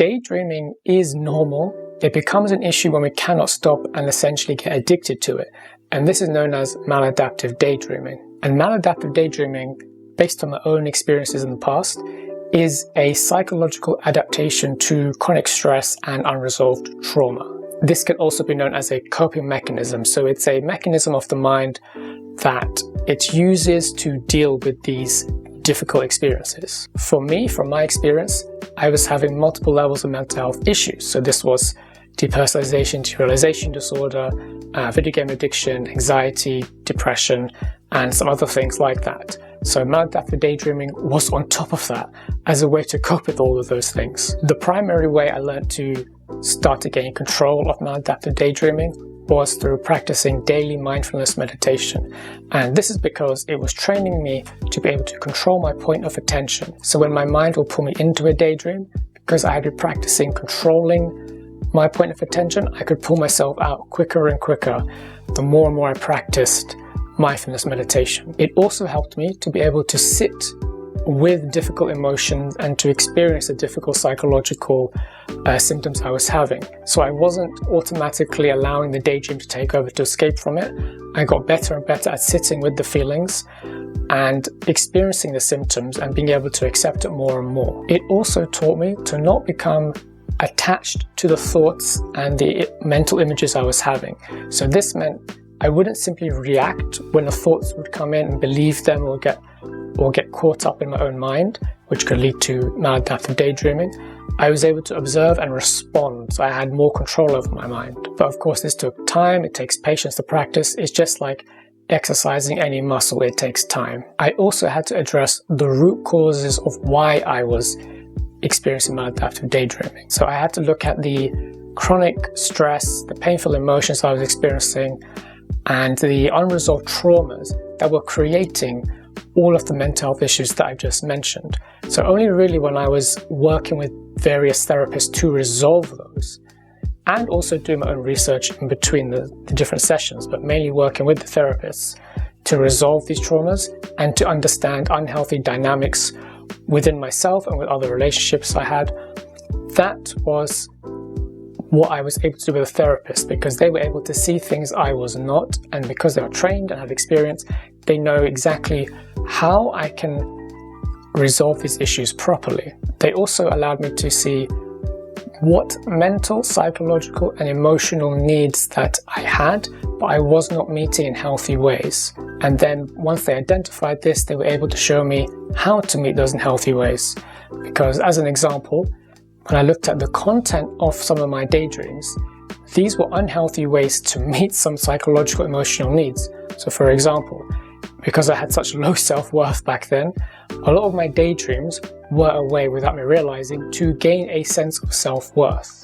daydreaming is normal. It becomes an issue when we cannot stop and essentially get addicted to it. And this is known as maladaptive daydreaming. And maladaptive daydreaming, based on my own experiences in the past, is a psychological adaptation to chronic stress and unresolved trauma. This can also be known as a coping mechanism. So it's a mechanism of the mind that it uses to deal with these difficult experiences. For me, from my experience, I was having multiple levels of mental health issues. So this was depersonalization, derealization disorder, video game addiction, anxiety, depression, and some other things like that. So maladaptive daydreaming was on top of that as a way to cope with all of those things. The primary way I learned to start to gain control of maladaptive daydreaming was through practicing daily mindfulness meditation. And this is because it was training me to be able to control my point of attention. So when my mind will pull me into a daydream, because I had been practicing controlling my point of attention, I could pull myself out quicker and quicker the more and more I practiced mindfulness meditation. It also helped me to be able to sit with difficult emotions and to experience the difficult psychological symptoms I was having. So I wasn't automatically allowing the daydream to take over to escape from it. I got better and better at sitting with the feelings and experiencing the symptoms and being able to accept it more and more. It also taught me to not become attached to the thoughts and the mental images I was having. So this meant I wouldn't simply react when the thoughts would come in and believe them or get caught up in my own mind, which could lead to maladaptive daydreaming. I was able to observe and respond, so I had more control over my mind. But of course this took time, it takes patience to practice. It's just like exercising any muscle, it takes time. I also had to address the root causes of why I was experiencing maladaptive daydreaming. So I had to look at the chronic stress, the painful emotions I was experiencing, and the unresolved traumas that were creating all of the mental health issues that I just mentioned. So only really when I was working with various therapists to resolve those, and also doing my own research in between the different sessions, but mainly working with the therapists to resolve these traumas and to understand unhealthy dynamics within myself and with other relationships I had. That was what I was able to do with a therapist, because they were able to see things I was not, and because they are trained and have experience, they know exactly how I can resolve these issues properly. They also allowed me to see what mental, psychological and emotional needs that I had, but I was not meeting in healthy ways. And then once they identified this, they were able to show me how to meet those in healthy ways. Because as an example, when I looked at the content of some of my daydreams, these were unhealthy ways to meet some psychological emotional needs. So for example, because I had such low self-worth back then, a lot of my daydreams were a way, without me realizing, to gain a sense of self-worth.